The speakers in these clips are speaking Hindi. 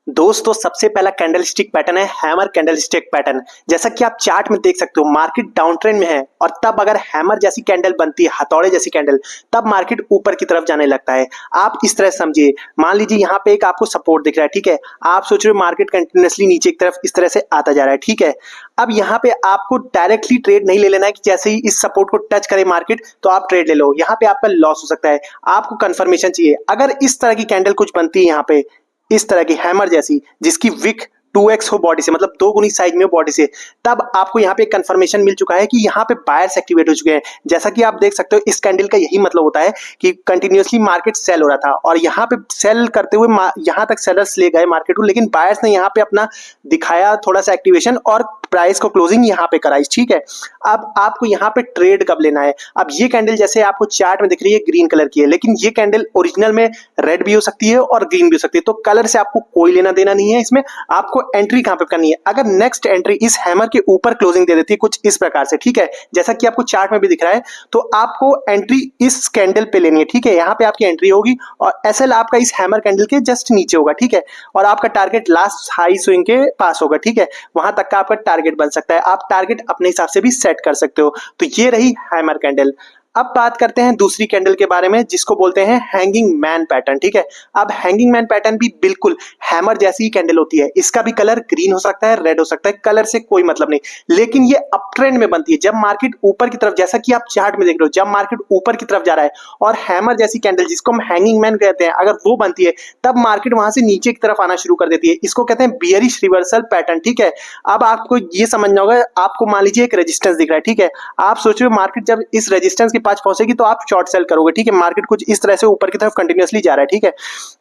दोस्तों सबसे पहला कैंडलस्टिक पैटर्न है हैमर कैंडलस्टिक पैटर्न। जैसा कि आप चार्ट में देख सकते हो मार्केट डाउन ट्रेंड में है और तब अगर हैमर जैसी कैंडल बनती है, हथौड़े जैसी कैंडल, तब मार्केट ऊपर की तरफ जाने लगता है। आप इस तरह समझिए, मान लीजिए यहाँ पे एक आपको सपोर्ट दिख रहा है, ठीक है। आप सोच रहे हो मार्केट कंटिन्यूअसली नीचे की तरफ इस तरह से आता जा रहा है, ठीक है। अब यहाँ पे आपको डायरेक्टली ट्रेड नहीं ले लेना है कि जैसे ही इस सपोर्ट को टच करे मार्केट तो आप ट्रेड ले लो, यहाँ पे आपका लॉस हो सकता है। आपको कंफर्मेशन चाहिए। अगर इस तरह की कैंडल कुछ बनती है यहाँ पे, इस तरह की हैमर जैसी, जिसकी विक 2x हो बॉडी से, मतलब 2 गुनी साइज में हो बॉडी से, तब आपको यहाँ पे कंफर्मेशन मिल चुका है कि यहाँ पे बायर्स एक्टिवेट हो चुके हैं। जैसा कि आप देख सकते हो इस कैंडल का यही मतलब होता है कि कंटिन्यूअसली मार्केट सेल हो रहा था और यहाँ पे सेल करते हुए यहाँ तक सेलर्स ले गए मार्केट को, लेकिन बायर्स ने यहाँ पे अपना दिखाया थोड़ा सा एक्टिवेशन और प्राइस को क्लोजिंग यहाँ पे कराई, ठीक है। अब आपको यहाँ पे ट्रेड कब लेना है? अब ये कैंडल जैसे आपको चार्ट में दिख रही है ग्रीन कलर की है, लेकिन ये कैंडल ओरिजिनल में रेड भी हो सकती है और ग्रीन भी हो सकती है, तो कलर से आपको कोई लेना देना नहीं है। इसमें आपको एंट्री कहां पे करनी है? अगर नेक्स्ट एंट्री इस हैमर के ऊपर क्लोजिंग दे देती है कुछ इस प्रकार से, ठीक है, जैसा कि आपको चार्ट में भी दिख रहा है, तो आपको एंट्री इस कैंडल पे लेनी है, ठीक है। यहाँ पे आपकी एंट्री होगी और एसएल आपका इस हैमर कैंडल के जस्ट नीचे होगा, ठीक है, और आपका टारगेट लास्ट हाई स्विंग के पास होगा, ठीक है। वहां तक का आपका टारगेट बन सकता है। आप टारगेट अपने हिसाब से भी सेट कर सकते हो। तो ये रही हैमर कैंडल। अब बात करते हैं दूसरी कैंडल के बारे में, जिसको बोलते हैं हैंगिंग मैन पैटर्न, ठीक है। अब हैंगिंग मैन पैटर्न भी बिल्कुल हैमर जैसी ही कैंडल होती है। इसका भी कलर ग्रीन हो सकता है, रेड हो सकता है, कलर से कोई मतलब नहीं, लेकिन ये अप ट्रेंड में बनती है। जब मार्केट ऊपर की तरफ, जैसा कि आप चार्ट में देख रहे हो, जब मार्केट ऊपर की तरफ जा रहा है और हैमर जैसी कैंडल, जिसको हम हैंगिंग मैन कहते हैं, अगर वो बनती है, तब मार्केट वहां से नीचे की तरफ आना शुरू कर देती है। इसको कहते हैं बियरिश रिवर्सल पैटर्न, ठीक है। अब आपको ये समझना होगा, आपको मान लीजिए एक रेजिस्टेंस दिख रहा है, ठीक है। आप सोच रहे हो मार्केट जब इस रेजिस्टेंस के पास पहुंचेगी तो आप शॉर्ट सेल करोगे, ठीक है। मार्केट कुछ इस तरह से ऊपर की तरफ कंटिन्यूअसली जा रहा है, ठीक है।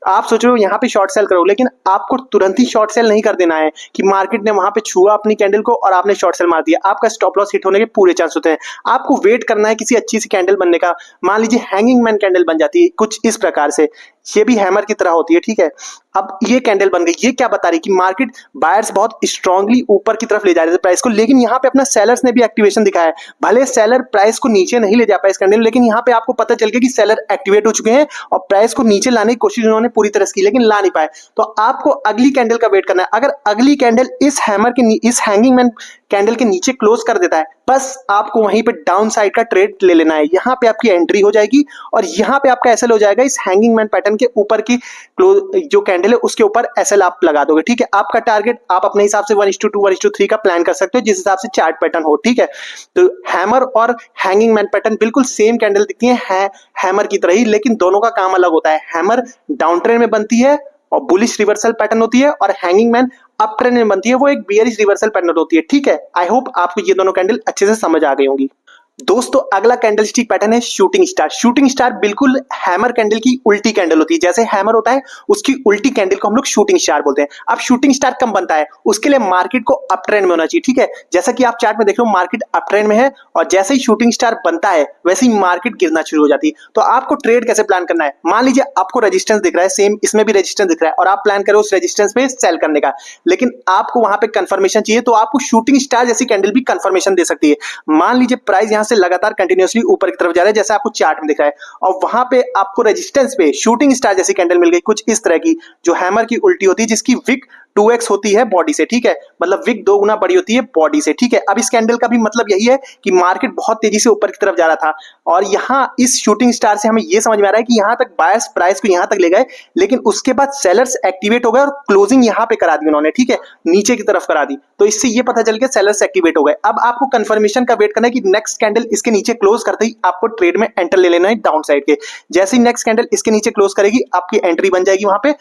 आप सोच रहे हो यहाँ पे शॉर्ट सेल करोगे, लेकिन आपको तुरंत ही शॉर्ट सेल नहीं कर देना है कि मार्केट ने वहां पे छुआ अपनी कैंडल को और आपने शॉर्ट सेल मार दिया। आपका स्टॉप लॉस हिट होने के पूरे चांस होते हैं। आपको वेट करना है किसी अच्छी सी कैंडल बनने का। मान लीजिए हैंगिंग मैन कैंडल बन जाती है कुछ इस प्रकार से, ये भी हैमर की तरह होती है, ठीक है। अब ये कैंडल बन गई, ये क्या बता रही कि मार्केट बायर्स बहुत स्ट्रांगली ऊपर की तरफ ले जा रहे थे प्राइस को, लेकिन यहाँ पे अपना सेलर्स ने भी एक्टिवेशन दिखाया है। भले सेलर प्राइस को नीचे नहीं ले जा पाए इस कैंडल, लेकिन यहाँ पे आपको पता चल गया कि सेलर एक्टिवेट हो चुके हैं और प्राइस को नीचे लाने की कोशिश उन्होंने पूरी तरह से की, लेकिन ला नहीं पाए। तो आपको अगली कैंडल का वेट करना है। अगर अगली कैंडल इस हैमर के, इस हैंगिंग मैन कैंडल के नीचे क्लोज कर देता है, बस आपको वहीं पे डाउन साइड का ट्रेड ले लेना है। यहाँ पे आपकी एंट्री हो जाएगी और यहाँ पे आपका एसएल हो जाएगा। इस हैंगिंग मैन पैटर्न के ऊपर की जो कैंडल है उसके ऊपर एसएल आप लगा दोगे, ठीक है। आपका टारगेट आप अपने हिसाब से 1:2 1:3 का प्लान कर सकते हो, जिस हिसाब से चार्ट पैटर्न हो, ठीक है। तो हैमर और हैंगिंग मैन पैटर्न बिल्कुल सेम कैंडल दिखती है हैमर की तरह ही, लेकिन दोनों का काम अलग होता है। हैमर डाउन ट्रेंड में बनती है और बुलिश रिवर्सल पैटर्न होती है, और हैंगिंग मैन अप ट्रेंड में बनती है, वो एक बियरिश रिवर्सल पैटर्न होती है, ठीक है। आई होप आपको ये दोनों कैंडल अच्छे से समझ आ गई होंगी। दोस्तों अगला कैंडलस्टिक पैटर्न है शूटिंग स्टार। शूटिंग स्टार बिल्कुल हैमर कैंडल की उल्टी कैंडल होती है। जैसे हैमर होता है उसकी उल्टी कैंडल को हम लोग शूटिंग स्टार बोलते हैं। अब शूटिंग स्टार कब बनता है? उसके लिए मार्केट को अप ट्रेंड में होना चाहिए, ठीक है। जैसा कि आप चार्ट में देख रहे हो मार्केट अप ट्रेंड में है और जैसे ही शूटिंग स्टार बनता है वैसे ही मार्केट गिरना शुरू हो जाती है। तो आपको ट्रेड कैसे प्लान करना है? मान लीजिए आपको रेजिस्टेंस दिख रहा है, सेम इसमें भी रेजिस्टेंस दिख रहा है और आप प्लान करो उस रेजिस्टेंस पे सेल करने का, लेकिन आपको वहां पे कंफर्मेशन चाहिए, तो आपको शूटिंग स्टार जैसी कैंडल भी कंफर्मेशन दे सकती है। मान लीजिए प्राइस यहां से लगातार कंटिन्यूअसली ऊपर की तरफ जा रहा है, जैसा आपको चार्ट में दिख रहा है, और वहां पे आपको रेजिस्टेंस पे शूटिंग स्टार जैसी कैंडल मिल गई कुछ इस तरह की, जो हैमर की उल्टी होती है, जिसकी विक 2x होती है बॉडी से, ठीक है। मतलब विक 2 गुना बड़ी होती है बॉडी से, ठीक है। अब इस कैंडल का भी मतलब यही है कि मार्केट बहुत तेजी से ऊपर की तरफ जा रहा था और यहाँ इस शूटिंग स्टार से हमें यह समझ में आ रहा है कि यहाँ तक बायर्स प्राइस को यहाँ तक ले गए, लेकिन उसके बाद सेलर्स एक्टिवेट हो गए और क्लोजिंग यहाँ पे करा दी उन्होंने, ठीक है, नीचे की तरफ करा दी। तो इससे ये पता चल गया सेलर्स एक्टिवेट हो गए। अब आपको कंफर्मेशन का वेट करना है कि नेक्स्ट कैंडल इसके नीचे क्लोज करते ही आपको ट्रेड में एंटर ले लेना है डाउन साइड के। जैसे ही नेक्स्ट कैंडल इसके नीचे क्लोज करेगी आपकी एंट्री बन जाएगी। वहां पे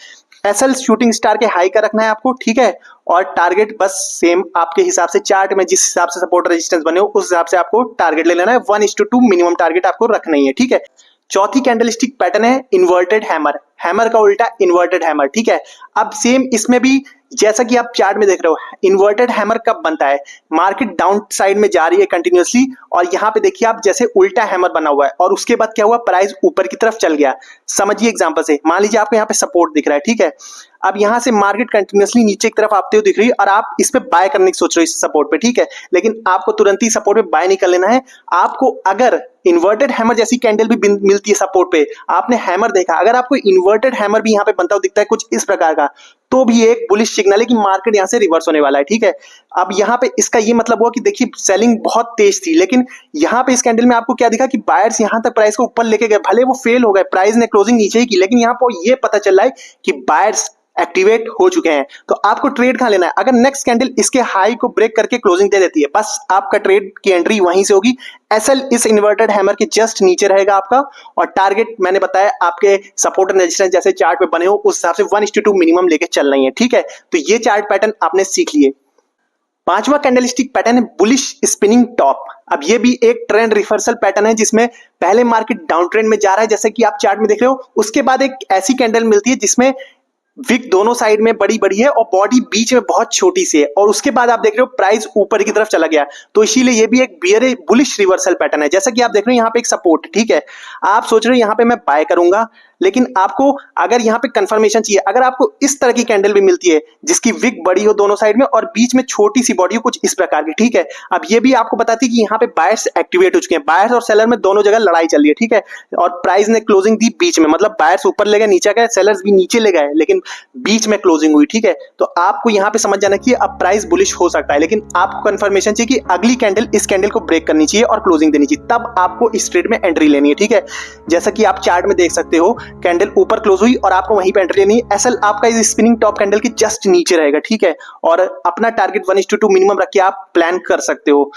एसएल शूटिंग स्टार के हाई का रखना है आपको, ठीक है, और टारगेट बस सेम आपके हिसाब से चार्ट में जिस हिसाब से सपोर्ट रेजिस्टेंस बने हो उस हिसाब से आपको टारगेट ले लेना है। 1:2 मिनिमम टारगेट आपको रखना ही है, ठीक है। चौथी कैंडलस्टिक पैटर्न है इन्वर्टेड हैमर। हैमर का उल्टा इन्वर्टेड हैमर, ठीक है। अब सेम इसमें भी जैसा कि आप चार्ट में देख रहे हो, इन्वर्टेड हैमर कब बनता है? मार्केट डाउन साइड में जा रही है कंटिन्यूअसली और यहाँ पे देखिए आप जैसे उल्टा हैमर बना हुआ है और उसके बाद क्या हुआ, प्राइस ऊपर की तरफ चल गया। समझिए एग्जांपल से, मान लीजिए आपको यहाँ पे सपोर्ट दिख रहा है, ठीक है। अब यहाँ से मार्केट कंटिन्यूअसली नीचे की तरफ आते हुए दिख रही है और आप इस पे बाय करने की सोच रहे हो इस सपोर्ट पे, ठीक है, लेकिन आपको तुरंत ही सपोर्ट पे बाय नहीं कर लेना है। आपको अगर इन्वर्टेड हैमर जैसी कैंडल भी मिलती है सपोर्ट पे, आपने हैमर देखा, अगर आपको इन्वर्टेड हैमर भी यहाँ पे बनता हुआ दिखता है कुछ इस प्रकार का, तो भी एक बुलिश सिग्नल है कि मार्केट यहाँ से रिवर्स होने वाला है, ठीक है। अब यहाँ पे इसका ये मतलब हुआ कि देखिए सेलिंग बहुत तेज थी, लेकिन यहाँ पे इस कैंडल में आपको क्या दिखा कि बायर्स यहाँ तक प्राइस को ऊपर लेके गए, भले वो फेल हो गए, प्राइस ने क्लोजिंग नीचे ही की, लेकिन यहाँ पर ये पता चल रहा है कि बायर्स एक्टिवेट हो चुके हैं। तो आपको ट्रेड कहां लेना है, अगर नेक्स्ट कैंडल इसके हाई को ब्रेक करके क्लोजिंग दे देती है, बस आपका ट्रेड की एंट्री वहीं से होगी। एसएल इस इन्वर्टेड हैमर के जस्ट नीचे रहेगा आपका, और टारगेट मैंने बताया आपके सपोर्ट एंड रेजिस्टेंस जैसे चार्ट पे बने हो उस हिसाब से 1:2 मिनिमम लेके चलना ही है, ठीक है। तो ये चार्ट पैटर्न आपने सीख लिए। पांचवा कैंडलस्टिक पैटर्न है बुलिश स्पिनिंग टॉप। अब ये भी एक ट्रेंड रिवर्सल पैटर्न है जिसमें पहले मार्केट डाउन ट्रेंड में जा रहा है जैसे कि आप चार्ट में देख रहे हो, उसके बाद एक ऐसी कैंडल मिलती है जिसमें विक दोनों साइड में बड़ी बड़ी है और बॉडी बीच में बहुत छोटी सी है, और उसके बाद आप देख रहे हो प्राइस ऊपर की तरफ चला गया। तो इसीलिए ये भी एक बियर बुलिश रिवर्सल पैटर्न है। जैसा कि आप देख रहे हो यहाँ पे एक सपोर्ट, ठीक है, आप सोच रहे हो यहाँ पे मैं बाय करूंगा, लेकिन आपको अगर यहाँ पे कंफर्मेशन चाहिए, अगर आपको इस तरह की कैंडल भी मिलती है जिसकी विक बड़ी हो दोनों साइड में और बीच में छोटी सी बॉडी हो कुछ इस प्रकार की, ठीक है, अब ये भी आपको बताती है कि यहाँ पे बायर्स एक्टिवेट हो चुके हैं, बायर्स और सेलर में दोनों जगह लड़ाई चल रही है, ठीक है, और प्राइस ने क्लोजिंग दी बीच में, मतलब बायर्स ऊपर ले गए नीचे गए, सेलर्स भी नीचे ले गए, लेकिन बीच में क्लोजिंग हुई, ठीक है। तो आपको यहाँ पे समझ जाना चाहिए अब प्राइस बुलिश हो सकता है, लेकिन आपको कंफर्मेशन चाहिए कि अगली कैंडल इस कैंडल को ब्रेक करनी चाहिए और क्लोजिंग देनी चाहिए, तब आपको इस ट्रेड में एंट्री लेनी है, ठीक है। जैसा कि आप चार्ट में देख सकते हो कैंडल ऊपर क्लोज हुई और आपको वहीं पे एंट्री लेनी है। एसएल आपका इस स्पिनिंग टॉप कैंडल के जस्ट नीचे रहेगा, ठीक है, और अपना टारगेट 1:2 मिनिमम रख के आप प्लान कर सकते हो।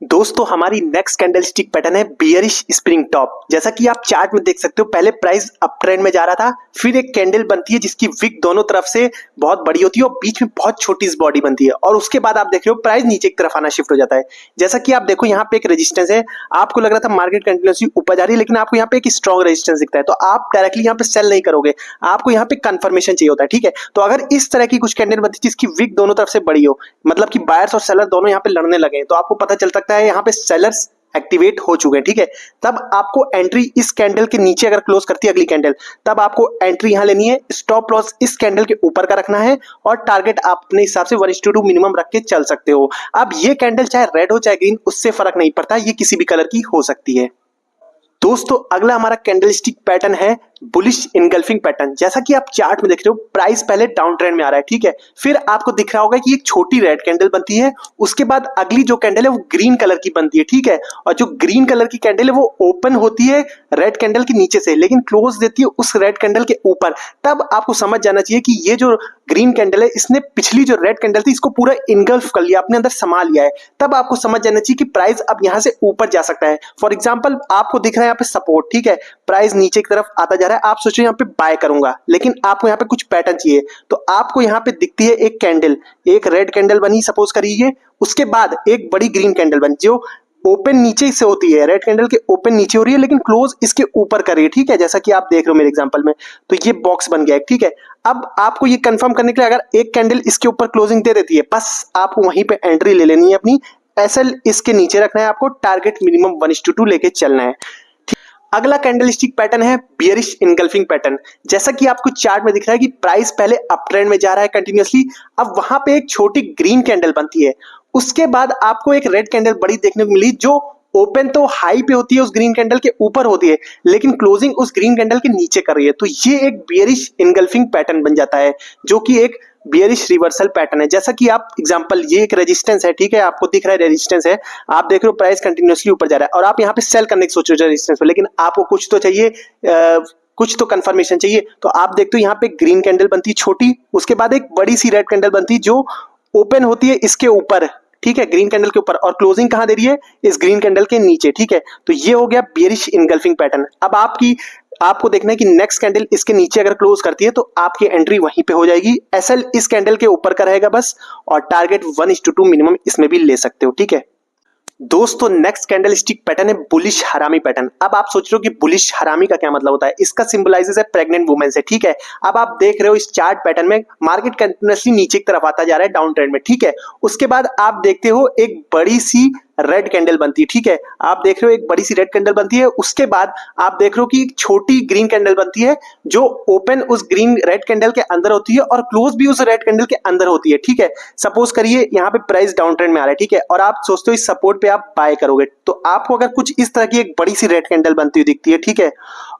दोस्तों हमारी नेक्स्ट कैंडलस्टिक पैटर्न है बियरिश स्प्रिंग टॉप। जैसा कि आप चार्ट में देख सकते हो पहले प्राइस अप ट्रेंड में जा रहा था, फिर एक कैंडल बनती है जिसकी विक दोनों तरफ से बहुत बड़ी होती है और बीच में बहुत छोटी सी बॉडी बनती है, और उसके बाद आप देख रहे हो प्राइस नीचे की तरफ आना शिफ्ट हो जाता है। जैसा कि आप देखो यहाँ पे एक रेजिस्टेंस है, आपको लग रहा था मार्केट कंटिन्यूसली ऊपर जा रही है, लेकिन आपको यहाँ पे एक स्ट्रॉन्ग रेजिस्टेंस दिखता है, तो आप डायरेक्टली यहाँ पे सेल नहीं करोगे, आपको यहाँ पे कंफर्मेशन चाहिए होता है, ठीक है। तो अगर इस तरह की कुछ कैंडल बनती है जिसकी विक दोनों तरफ से बड़ी हो, मतलब कि बायर्स और सेलर दोनों यहाँ पे लड़ने लगे, तो आपको पता चल सकता है यहाँ पे सेलर एक्टिवेट हो चुके हैं, ठीक है। तब आपको एंट्री इस कैंडल के नीचे अगर क्लोज करती है अगली कैंडल, तब आपको एंट्री यहां लेनी है, स्टॉप लॉस इस कैंडल के ऊपर का रखना है, और टारगेट आप अपने हिसाब से 1:2 मिनिमम रख के चल सकते हो। अब ये कैंडल चाहे रेड हो चाहे ग्रीन, उससे फर्क नहीं पड़ता, ये किसी भी कलर की हो सकती है। दोस्तों अगला हमारा कैंडलस्टिक पैटर्न है बुलिश इनगल्फिंग पैटर्न। जैसा कि आप चार्ट में देख रहे हो प्राइस पहले डाउन ट्रेंड में आ रहा है, ठीक है, फिर आपको दिख रहा होगा कि एक छोटी रेड कैंडल बनती है, उसके बाद अगली जो कैंडल है वो ग्रीन कलर की बनती है, ठीक है, और जो ग्रीन कलर की कैंडल है वो ओपन होती है रेड कैंडल के नीचे से, लेकिन क्लोज देती है उस रेड कैंडल के ऊपर। तब आपको समझ जाना चाहिए कि ये जो ग्रीन कैंडल है इसने पिछली जो रेड कैंडल थी इसको पूरा इनगल्फ कर लिया, अपने अंदर समा लिया है। तब आपको समझ जाना चाहिए कि प्राइस अब यहां से ऊपर जा सकता है। फॉर एग्जाम्पल आपको दिख रहा है यहाँ पे सपोर्ट, ठीक है, प्राइस नीचे की तरफ आता जा रहा है, आप सोचो यहाँ पे बाय करूंगा, लेकिन आपको यहाँ पे कुछ पैटर्न चाहिए, तो आपको यहाँ पे दिखती है एक कैंडल, एक रेड कैंडल बनी सपोज करिए, उसके बाद एक बड़ी ग्रीन कैंडल बनी जो ओपन नीचे से होती है, रेड कैंडल के ओपन नीचे हो रही है लेकिन क्लोज इसके ऊपर कर रही है, ठीक है, जैसा कि आप देख रहे हो मेरे एग्जांपल में। तो ये बॉक्स बन गया, ठीक है। अब आपको ये कंफर्म करने के लिए अगर एक कैंडल इसके ऊपर क्लोजिंग दे देती है, बस आपको वहीं पे एंट्री ले लेनी है अपनी, एसएल इसके नीचे रखना है, आपको टारगेट मिनिमम 1:2 लेके चलना है। अगला कैंडलस्टिक पैटर्न है बियरिश इनगल्फिंग पैटर्न। जैसा कि आपको चार्ट में दिख रहा है कि प्राइस पहले अप ट्रेंड में जा रहा है कंटिन्यूअसली, अब वहां पे एक छोटी ग्रीन कैंडल बनती है, उसके बाद आपको एक रेड कैंडल बड़ी देखने को मिली जो ओपन तो हाई पे होती है, उस ग्रीन कैंडल के ऊपर होती है, लेकिन क्लोजिंग उस ग्रीन कैंडल के नीचे कर रही है। तो ये एक बियरिश इनगल्फिंग पैटर्न बन जाता है जो कि एक बियरिश रिवर्सल पैटर्न है। जैसा कि आप एग्जांपल ये एक रेजिस्टेंस है, ठीक है, आपको दिख रहा है रेजिस्टेंस है, आप देख रहे हो प्राइस कंटिन्यूअसली ऊपर जा रहा है और आप यहाँ पे सेल करने की सोच रहे हो रेजिस्टेंस पे, लेकिन आपको कुछ तो चाहिए, कुछ तो कंफर्मेशन चाहिए। तो आप देखते हो यहाँ पे ग्रीन कैंडल बनती है छोटी, उसके बाद एक बड़ी सी रेड कैंडल बनती है जो ओपन होती है इसके ऊपर, ठीक है, ग्रीन कैंडल के ऊपर, और क्लोजिंग कहां दे रही है, इस ग्रीन कैंडल के नीचे, ठीक है। तो ये हो गया बियरिश इनगल्फिंग पैटर्न। अब आपको देखना है कि नेक्स्ट कैंडल इसके नीचे अगर क्लोज करती है तो आपकी एंट्री वहीं पे हो जाएगी। एसएल इस कैंडल के ऊपर का रहेगा बस, और टारगेट 1:2 मिनिमम इसमें भी ले सकते हो, ठीक है। दोस्तों नेक्स्ट कैंडलस्टिक पैटर्न है बुलिश हरामी पैटर्न। अब आप सोच रहे हो कि बुलिश हरामी का क्या मतलब होता है, इसका सिंबलाइजेस है प्रेग्नेंट वुमेन से, ठीक है। अब आप देख रहे हो इस चार्ट पैटर्न में मार्केट कंटिन्यूअसली नीचे की तरफ आता जा रहा है डाउन ट्रेंड में, ठीक है। उसके बाद आप देखते हो एक बड़ी सी रेड कैंडल बनती है, ठीक है, आप देख रहे हो एक बड़ी सी रेड कैंडल बनती है, उसके बाद आप देख रहे हो कि एक छोटी ग्रीन कैंडल बनती है जो ओपन उस ग्रीन रेड कैंडल के अंदर होती है और क्लोज भी उस रेड कैंडल के अंदर होती है, ठीक है। सपोज करिए यहाँ पे प्राइस डाउन ट्रेंड में आ रहा है, ठीक है, और आप सोचते हो इस सपोर्ट पे आप बाय करोगे, तो आपको अगर कुछ इस तरह की एक बड़ी सी रेड कैंडल बनती हुई दिखती है, ठीक है,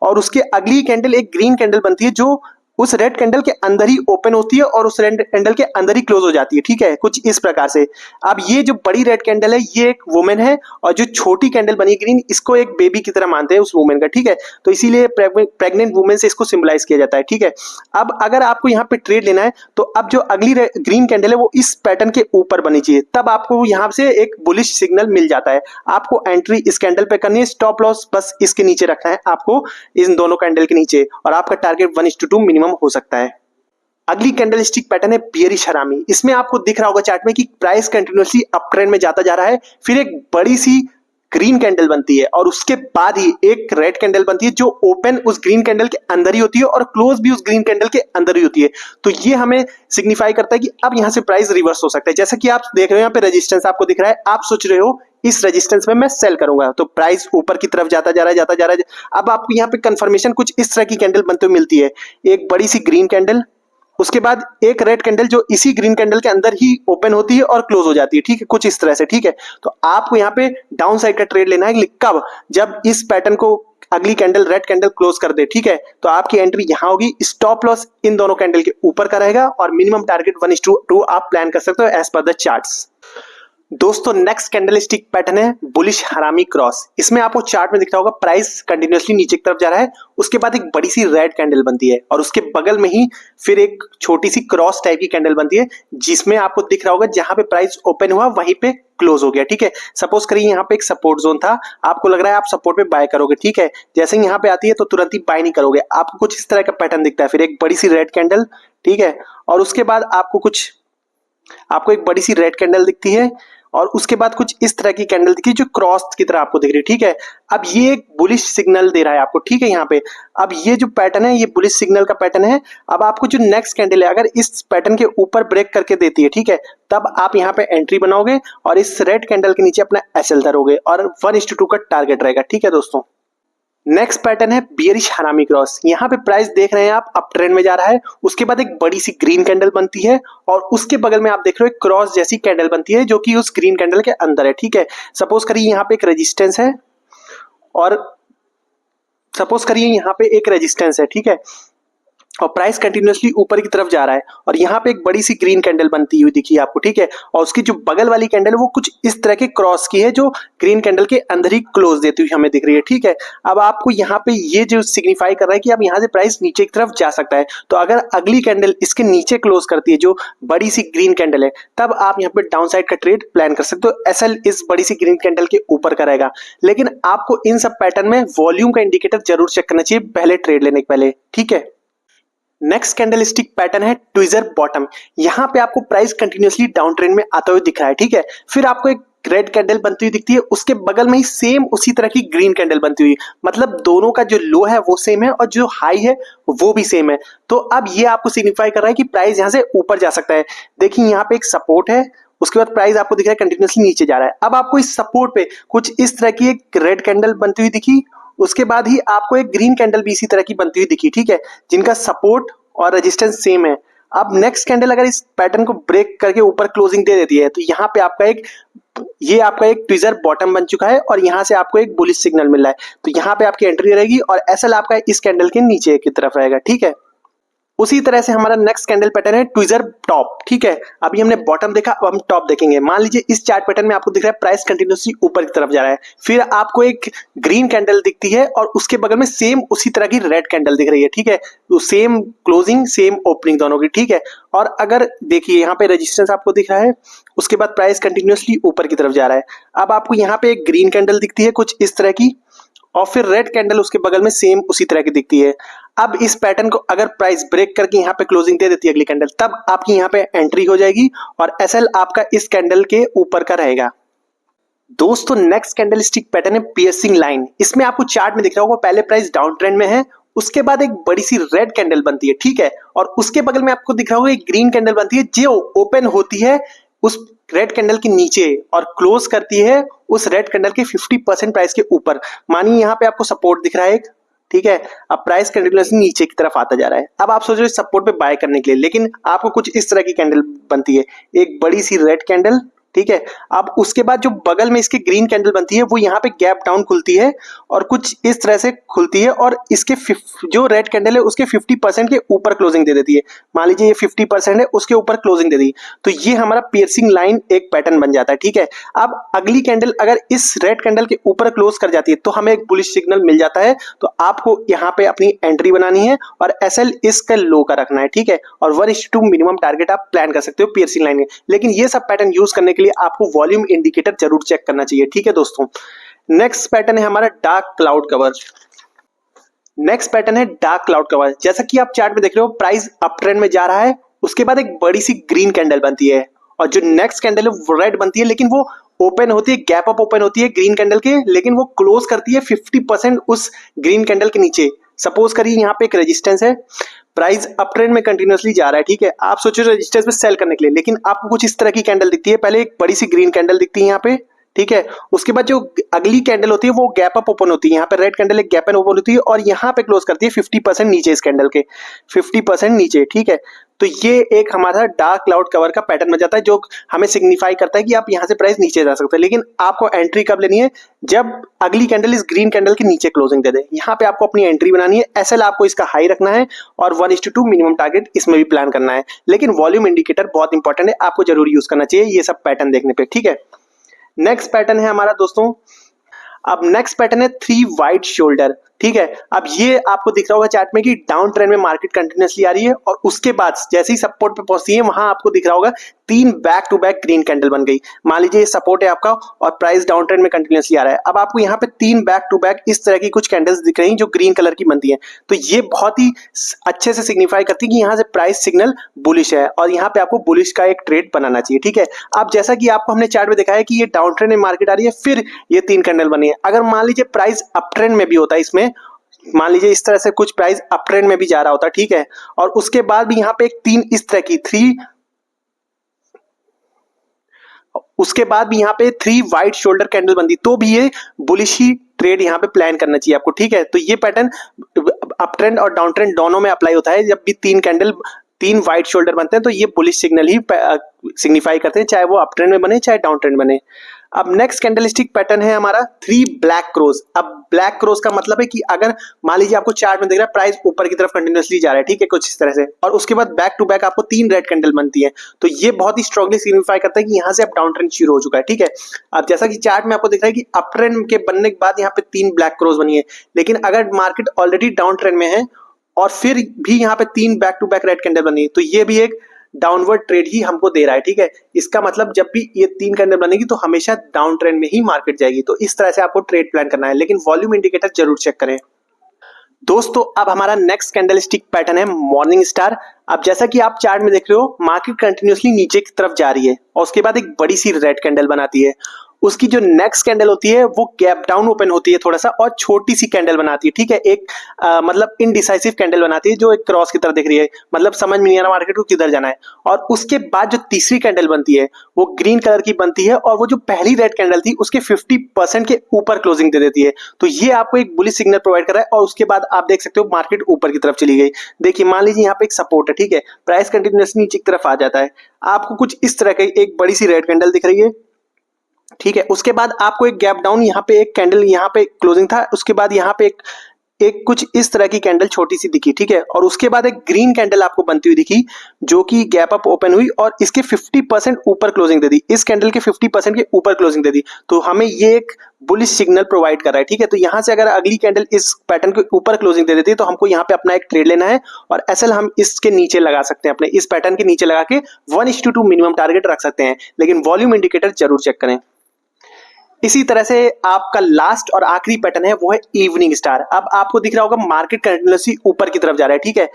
और उसके अगली कैंडल एक ग्रीन कैंडल बनती है जो उस रेड कैंडल के अंदर ही ओपन होती है और उस रेड कैंडल के अंदर ही क्लोज हो जाती है, ठीक है, कुछ इस प्रकार से। अब ये जो बड़ी रेड कैंडल है ये एक वुमेन है, और जो छोटी कैंडल बनी ग्रीन, इसको एक बेबी की तरह मानते हैं उस वुमेन का, ठीक है। तो इसीलिए प्रेग्नेंट वुमेन से इसको सिंबलाइज किया जाता है, ठीक है। अब अगर आपको यहाँ पे ट्रेड लेना है तो अब जो अगली ग्रीन कैंडल है वो इस पैटर्न के ऊपर बनी चाहिए, तब आपको यहाँ से एक बुलिश सिग्नल मिल जाता है। आपको एंट्री इस कैंडल पे करनी है, स्टॉप लॉस बस इसके नीचे रखना है आपको, इन दोनों कैंडल के नीचे, और आपका टारगेट 1:2 मिनिमम हो सकता है। अगली कैंडल स्टिक पैटर्न है बियरिश हरामी। इसमें आपको दिख रहा होगा चार्ट में कि प्राइस कंटिन्यूअसली अप ट्रेंड में जाता जा रहा है, फिर एक बड़ी सी ग्रीन कैंडल बनती है और उसके बाद ही एक रेड कैंडल बनती है जो ओपन उस ग्रीन कैंडल के अंदर ही होती है और क्लोज भी उस ग्रीन कैंडल के अंदर ही होती है। तो ये हमें सिग्निफाई करता है कि अब यहां से प्राइस रिवर्स हो सकता है। जैसा कि आप देख रहे हो यहाँ पे रेजिस्टेंस आपको दिख रहा है, आप सोच रहे हो इस रेजिस्टेंस में मैं सेल करूंगा, तो प्राइस ऊपर की तरफ जाता जा रहा है, जाता जा रहा है। अब आपको यहाँ पे कंफर्मेशन कुछ इस तरह की कैंडल बनते हुए मिलती है, एक बड़ी सी ग्रीन कैंडल, उसके बाद एक रेड कैंडल जो इसी ग्रीन कैंडल के अंदर ही ओपन होती है और क्लोज हो जाती है, ठीक है, कुछ इस तरह से, ठीक है। तो आपको यहाँ पे डाउन साइड का ट्रेड लेना है, कब? जब इस पैटर्न को अगली कैंडल रेड कैंडल क्लोज कर दे, ठीक है। तो आपकी एंट्री यहां होगी, स्टॉप लॉस इन दोनों कैंडल के ऊपर का रहेगा और मिनिमम टारगेट 1:2 आप प्लान कर सकते हो एज पर द चार्ट्स। दोस्तों नेक्स्ट कैंडल स्टिक पैटर्न है बुलिश हरामी क्रॉस। इसमें आपको चार्ट में दिख रहा होगा प्राइस कंटिन्यूअसली नीचे की तरफ जा रहा है, उसके बाद एक बड़ी सी रेड कैंडल बनती है और उसके बगल में ही फिर एक छोटी सी क्रॉस टाइप की कैंडल बनती है, जिसमें आपको दिख रहा होगा जहां पे प्राइस ओपन हुआ वहीं पे क्लोज हो गया, ठीक है। सपोज करिए यहाँ पे एक सपोर्ट जोन था, आपको लग रहा है आप सपोर्ट पे बाय करोगे, ठीक है। जैसे ही यहाँ पे आती है तो तुरंत ही बाय नहीं करोगे, आपको कुछ इस तरह का पैटर्न दिखता है, फिर एक बड़ी सी रेड कैंडल, ठीक है, और उसके बाद आपको एक बड़ी सी रेड कैंडल दिखती है और उसके बाद कुछ इस तरह की कैंडल दिखी जो क्रॉस की तरह आपको दिख रही है, ठीक है। अब ये एक बुलिश सिग्नल दे रहा है आपको, ठीक है। यहाँ पे अब ये जो पैटर्न है ये बुलिश सिग्नल का पैटर्न है। अब आपको जो नेक्स्ट कैंडल है अगर इस पैटर्न के ऊपर ब्रेक करके देती है, ठीक है, तब आप यहाँ पे एंट्री बनाओगे और इस रेड कैंडल के नीचे अपना एसएल धरोगे और 1:2 का टारगेट रहेगा, ठीक है दोस्तों। नेक्स्ट पैटर्न है बियरिश हरामी क्रॉस। यहाँ पे प्राइस देख रहे हैं आप अप ट्रेंड में जा रहा है, उसके बाद एक बड़ी सी ग्रीन कैंडल बनती है और उसके बगल में आप देख रहे हो एक क्रॉस जैसी कैंडल बनती है जो कि उस ग्रीन कैंडल के अंदर है, ठीक है। सपोज करिए यहाँ पे एक रेजिस्टेंस है और सपोज करिए यहाँ पे एक रेजिस्टेंस है, ठीक है, और प्राइस कंटिन्यूअसली ऊपर की तरफ जा रहा है और यहाँ पे एक बड़ी सी ग्रीन कैंडल बनती हुई दिखी आपको, ठीक है। और उसकी जो बगल वाली कैंडल है वो कुछ इस तरह के क्रॉस की है जो ग्रीन कैंडल के अंदर ही क्लोज देती हुई हमें दिख रही है, ठीक है। अब आपको यहाँ पे ये जो सिग्निफाई कर रहा है कि अब यहाँ से प्राइस नीचे की तरफ जा सकता है, तो अगर अगली कैंडल इसके नीचे क्लोज करती है जो बड़ी सी ग्रीन कैंडल है, तब आप यहाँ पे डाउन साइड का ट्रेड प्लान कर सकते हो। एसएल इस बड़ी सी ग्रीन कैंडल के ऊपर का रहेगा, लेकिन आपको इन सब पैटर्न में वॉल्यूम का इंडिकेटर जरूर चेक करना चाहिए पहले ट्रेड लेने के पहले, ठीक है। नेक्स्ट कैंडल स्टिक पैटर्न है ट्विजर बॉटम। यहाँ पे आपको प्राइस कंटिन्यूअसली डाउन ट्रेंड में आता हुआ दिख रहा है, ठीक है। फिर आपको एक रेड कैंडल बनती हुई दिखती है, उसके बगल में ही सेम उसी तरह की ग्रीन कैंडल बनती हुई, मतलब दोनों का जो लो है वो सेम है और जो हाई है वो भी सेम है। तो अब ये आपको सिग्निफाई कर रहा है कि प्राइस यहाँ से ऊपर जा सकता है। देखिए यहाँ पे एक सपोर्ट है, उसके बाद प्राइस आपको दिख रहा है कंटिन्यूअसली नीचे जा रहा है। अब आपको इस सपोर्ट पे कुछ इस तरह की एक रेड कैंडल बनती हुई दिखी, उसके बाद ही आपको एक ग्रीन कैंडल भी इसी तरह की बनती हुई दिखी, ठीक है, जिनका सपोर्ट और रेजिस्टेंस सेम है। अब नेक्स्ट कैंडल अगर इस पैटर्न को ब्रेक करके ऊपर क्लोजिंग दे देती है तो यहाँ पे आपका एक ट्विजर बॉटम बन चुका है और यहाँ से आपको एक बुलिश सिग्नल मिल रहा है, तो यहाँ पे आपकी एंट्री रहेगी और एसएल आपका इस कैंडल के नीचे की तरफ रहेगा, ठीक है। उसी तरह से हमारा नेक्स्ट कैंडल पैटर्न है ट्विजर टॉप, ठीक है। अभी हमने बॉटम देखा, अब हम टॉप देखेंगे। मान लीजिए इस चार्ट पैटर्न में आपको दिख रहा है प्राइस कंटिन्यूअसली ऊपर की तरफ जा रहा है, फिर आपको एक ग्रीन कैंडल दिखती है और उसके बगल में सेम उसी तरह की रेड कैंडल दिख रही है, ठीक है। तो सेम क्लोजिंग सेम ओपनिंग दोनों की, ठीक है। और अगर देखिए यहाँ पे रेजिस्टेंस आपको दिख रहा है, उसके बाद प्राइस कंटिन्यूअसली ऊपर की तरफ जा रहा है। अब आपको यहाँ पे एक ग्रीन कैंडल दिखती है कुछ इस तरह की और फिर रेड कैंडल उसके बगल में सेम उसी तरह की दिखती है। अब इस पैटर्न को अगर प्राइस ब्रेक करके यहाँ पे क्लोजिंग दे देती है अगली कैंडल, तब आपकी यहाँ पे एंट्री हो जाएगी और एसएल आपका इस कैंडल के ऊपर का रहेगा। दोस्तों नेक्स्ट कैंडल स्टिक पैटर्न है पियर्सिंग लाइन। इसमें आपको चार्ट में दिख रहा होगा पहले प्राइस डाउन ट्रेंड में है, उसके बाद एक बड़ी सी रेड कैंडल बनती है, ठीक है, और उसके बगल में आपको दिख रहा होगा एक ग्रीन कैंडल बनती है जो ओपन होती है उस रेड कैंडल के नीचे और क्लोज करती है उस रेड कैंडल के 50% प्राइस के ऊपर। मानिए यहाँ पे आपको सपोर्ट दिख रहा है एक, ठीक है। अब प्राइस कंटिन्यूअसली नीचे की तरफ आता जा रहा है। अब आप सोच रहे हो सपोर्ट पे बाय करने के लिए, लेकिन आपको कुछ इस तरह की कैंडल बनती है, एक बड़ी सी रेड कैंडल ठीक है। अब उसके बाद जो बगल में इसके ग्रीन कैंडल बनती है वो यहाँ पे गैप डाउन खुलती है और कुछ इस तरह से खुलती है और इसके जो रेड कैंडल है उसके 50% के ऊपर क्लोजिंग दे देती है। मान लीजिए ये 50% है, उसके ऊपर क्लोजिंग दे दी, तो ये हमारा पियर्सिंग लाइन एक पैटर्न बन जाता है। ठीक है। अब अगली कैंडल अगर इस रेड कैंडल के ऊपर क्लोज कर जाती है तो हमें एक बुलिश सिग्नल मिल जाता है। तो आपको यहाँ पे अपनी एंट्री बनानी है और एसएल इसका लो का रखना है। ठीक है। और 1:2 मिनिमम टारगेट आप प्लान कर सकते हो पियर्सिंग लाइन में। लेकिन ये सब पैटर्न यूज करने के लिए आपको वॉल्यूम इंडिकेटर जरूर चेक करना चाहिए। ठीक है दोस्तों। नेक्स्ट पैटर्न है हमारा dark cloud cover. Next pattern है डार्क क्लाउड कवर। जैसा कि आप चार्ट में देख रहे हो, प्राइस अप ट्रेंड में जा रहा है, उसके बाद एक बड़ी सी ग्रीन कैंडल बनती है और जो नेक्स्ट कैंडल है वो रेड बनती है, लेकिन वो ओपन होती है, गैप अप ओपन होती है ग्रीन कैंडल के, लेकिन वो क्लोज करती है 50% उस ग्रीन कैंडल के नीचे। सपोज करिए यहाँ पे एक रेजिस्टेंस है, प्राइस अप ट्रेंड में कंटिन्यूअसली जा रहा है। ठीक है। आप सोचो रेजिस्टेंस में सेल करने के लिए, लेकिन आपको कुछ इस तरह की कैंडल दिखती है। पहले एक बड़ी सी ग्रीन कैंडल दिखती है यहाँ पे, ठीक है। उसके बाद जो अगली कैंडल होती है वो गैप अप ओपन होती है, यहाँ पे रेड कैंडल एक गैप अप ओपन होती है और यहाँ पे क्लोज करती है 50% नीचे, इस कैंडल के 50% नीचे। ठीक है। तो ये एक हमारा डार्क क्लाउड कवर का पैटर्न बन जाता है जो हमें सिग्निफाई करता है कि आप यहाँ से प्राइस नीचे जा सकते हैं। लेकिन आपको एंट्री कब लेनी है? जब अगली कैंडल इस ग्रीन कैंडल के नीचे क्लोजिंग दे दे, यहाँ पे आपको अपनी एंट्री बनानी है। एसएल आपको इसका हाई रखना है और 1:2 मिनिमम टारगेट इसमें भी प्लान करना है। लेकिन वॉल्यूम इंडिकेटर बहुत इंपॉर्टेंट है, आपको जरूर यूज करना चाहिए ये सब पैटर्न देखने पे। ठीक है। नेक्स्ट पैटर्न है हमारा दोस्तों, अब नेक्स्ट पैटर्न है 3 वाइड शोल्डर। ठीक है। अब ये आपको दिख रहा होगा चार्ट में कि डाउन ट्रेंड में मार्केट कंटिन्यूअसली आ रही है और उसके बाद जैसे ही सपोर्ट पे पहुंचती है वहां आपको दिख रहा होगा 3 back to back green candle बन गई। मान लीजिए ये सपोर्ट है आपका और प्राइस डाउन ट्रेंड में कंटिन्यूअसली आ रहा है। अब आपको यहाँ पे 3 बैक टू बैक इस तरह की कुछ कैंडल्स दिख रही हैं जो ग्रीन कलर की बनती हैं। तो ये बहुत ही अच्छे से सिग्निफाई करती है कि यहाँ से प्राइस सिग्नल बुलिश है और यहाँ पे आपको बुलिश का एक ट्रेड बनाना चाहिए। ठीक है। अब जैसा कि आपको हमने चार्ट में दिखाया कि ये डाउन ट्रेंड में मार्केट आ रही है, फिर ये 3 कैंडल बनी है। अगर मान लीजिए प्राइस अप ट्रेंड में भी होता है, इसमें मान लीजिए इस तरह से कुछ प्राइस अप ट्रेंड में भी जा रहा होता, ठीक है, और उसके बाद भी यहाँ पे एक 3 इस तरह की 3, उसके बाद भी यहाँ पे 3 वाइड शोल्डर कैंडल बनती, तो भी ये बुलिश ही ट्रेड यहाँ पे प्लान करना चाहिए आपको। ठीक है। तो ये पैटर्न अप ट्रेंड और डाउन ट्रेंड दोनों में अप्लाई होता है। जब भी 3 वाइड शोल्डर बनते हैं तो ये बुलिश सिग्नल ही सिग्निफाई करते हैं, चाहे वो अप ट्रेंड में बने चाहे डाउन ट्रेंड बने। अब नेक्स्ट कैंडलस्टिक पैटर्न है हमारा 3 ब्लैक क्रोज। अब ब्लैक क्रोज का मतलब है कि अगर मान लीजिए आपको चार्ट में दिख रहा है प्राइस ऊपर की तरफ कंटिन्यूअसली जा रहा है, ठीक है, कुछ इस तरह से, और उसके बाद बैक टू बैक आपको 3 रेड कैंडल बनती है, तो ये बहुत ही स्ट्रांगली सिग्निफाई करता है कि यहाँ से अब डाउन ट्रेंड शुरू हो चुका है। ठीक है। अब जैसा कि चार्ट में आपको दिख रहा है कि अप ट्रेंड के बनने के बाद यहाँ पे 3 ब्लैक क्रोज बनी है, लेकिन अगर मार्केट ऑलरेडी डाउन ट्रेंड में है और फिर भी यहाँ पे 3 back to back red candle बनी है, तो ये भी एक डाउनवर्ड ट्रेड ही हमको दे रहा है। ठीक है। इसका मतलब जब भी ये 3 कैंडल बनेगी तो हमेशा डाउन ट्रेंड में ही मार्केट जाएगी। तो इस तरह से आपको ट्रेड प्लान करना है, लेकिन वॉल्यूम इंडिकेटर जरूर चेक करें दोस्तों। अब हमारा नेक्स्ट कैंडलस्टिक पैटर्न है मॉर्निंग स्टार। अब जैसा कि आप चार्ट में देख रहे हो मार्केट कंटिन्यूअसली नीचे की तरफ जा रही है और उसके बाद एक बड़ी सी रेड कैंडल बनाती है। उसकी जो नेक्स्ट कैंडल होती है वो गैप डाउन ओपन होती है थोड़ा सा और छोटी सी कैंडल बनाती है। ठीक है। एक मतलब इनडिसाइसिव कैंडल बनाती है जो एक क्रॉस की तरह दिख रही है, मतलब समझ में नहीं आ रहा मार्केट को किधर जाना है। और उसके बाद जो तीसरी कैंडल बनती है वो ग्रीन कलर की बनती है और वो जो पहली रेड कैंडल थी उसके 50% के ऊपर क्लोजिंग दे देती है। तो ये आपको एक बुलिश सिग्नल प्रोवाइड कर रहा है और उसके बाद आप देख सकते हो मार्केट ऊपर की तरफ चली गई। देखिए मान लीजिए यहाँ पे एक सपोर्ट है, ठीक है, प्राइस कंटिन्यूअसली नीचे की तरफ आ जाता है, आपको कुछ इस तरह की एक बड़ी सी रेड कैंडल दिख रही है, ठीक है। उसके बाद आपको एक गैप डाउन, यहाँ पे एक कैंडल, यहाँ पे क्लोजिंग था, उसके बाद यहाँ पे एक कुछ इस तरह की कैंडल छोटी सी दिखी, ठीक है, और उसके बाद एक ग्रीन कैंडल आपको बनती हुई दिखी जो कि गैप अप ओपन हुई और इसके 50% ऊपर क्लोजिंग दे दी, इस कैंडल के 50% के ऊपर क्लोजिंग दे दी। तो हमें ये एक बुलिश सिग्नल प्रोवाइड कर रहा है। ठीक है। तो यहाँ से अगर अगली कैंडल इस पैटर्न के ऊपर क्लोजिंग दे देती है तो हमको यहाँ पे अपना एक ट्रेड लेना है और एसएल हम इसके नीचे लगा सकते हैं, अपने इस पैटर्न के नीचे लगा के 1:2 मिनिमम टारगेट रख सकते हैं, लेकिन वॉल्यूम इंडिकेटर जरूर चेक करें। इसी तरह से आपका लास्ट और आखिरी पैटर्न है वो है इवनिंग स्टार। अब आपको दिख रहा होगा मार्केट कंटिन्यूअसली ऊपर की तरफ जा रहा है, ठीक है,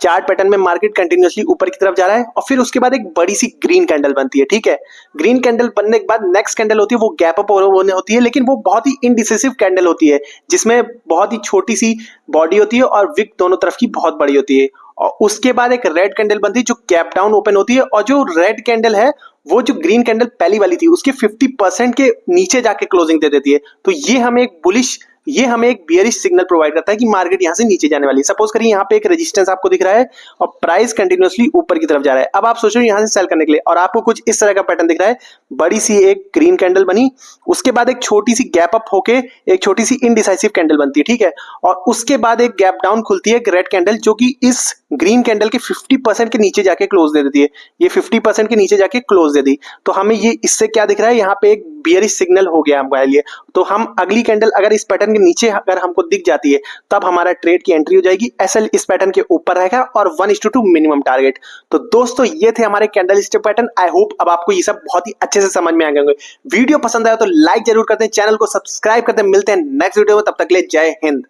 चार्ट पैटर्न में मार्केट कंटिन्यूअसली ऊपर की तरफ जा रहा है और फिर उसके बाद एक बड़ी सी ग्रीन कैंडल बनती है, ठीक है। ग्रीन कैंडल बनने के बाद नेक्स्ट कैंडल होती है वो गैप अप होती है, लेकिन वो बहुत ही इनडिसिसिव कैंडल होती है जिसमें बहुत ही छोटी सी बॉडी होती है और विक दोनों तरफ की बहुत बड़ी होती है। और उसके बाद एक रेड कैंडल बनती है जो गैप डाउन ओपन होती है और जो रेड कैंडल है वो जो ग्रीन कैंडल पहली वाली थी उसके 50% के नीचे जाके क्लोजिंग दे देती है। तो ये हमें एक बुलिश ये हमें एक बियरिश सिग्नल प्रोवाइड करता है कि मार्केट यहाँ से नीचे जाने वाली है। सपोज करिए यहाँ पे एक रेजिस्टेंस आपको दिख रहा है और प्राइस कंटिन्यूअसली ऊपर की तरफ जा रहा है। अब आप सोचो यहाँ से सेल करने के लिए, और आपको कुछ इस तरह का पैटर्न दिख रहा है, बड़ी सी एक ग्रीन कैंडल बनी, उसके बाद एक छोटी सी गैप अप होके एक छोटी सी इनडिसाइसिव कैंडल बनती है, ठीक है, और उसके बाद एक गैप डाउन खुलती है, एक रेड कैंडल, जो कि इस ग्रीन कैंडल के 50% के नीचे जाके क्लोज दे देती है। ये 50% के नीचे जाके क्लोज दे दी, तो हमें ये इससे क्या दिख रहा है, यहाँ पे एक बियरिश सिग्नल हो गया हमारे लिए। तो हम अगली कैंडल अगर इस पैटर्न के नीचे अगर हमको दिख जाती है, तब हमारा ट्रेड की एंट्री हो जाएगी। एसएल इस पैटर्न के ऊपर रहेगा और 1:2 मिनिमम टारगेट। तो दोस्तों ये थे हमारे candle stick pattern. I hope अब आपको ये सब बहुत ही अच्छे से समझ में आ गए होंगे। वीडियो पसंद आया तो लाइक जरूर करते हैं, चैनल को सब्सक्राइब करते हैं। मिलते हैं नेक्स्ट वीडियो में, तब तक के लिए जय हिंद।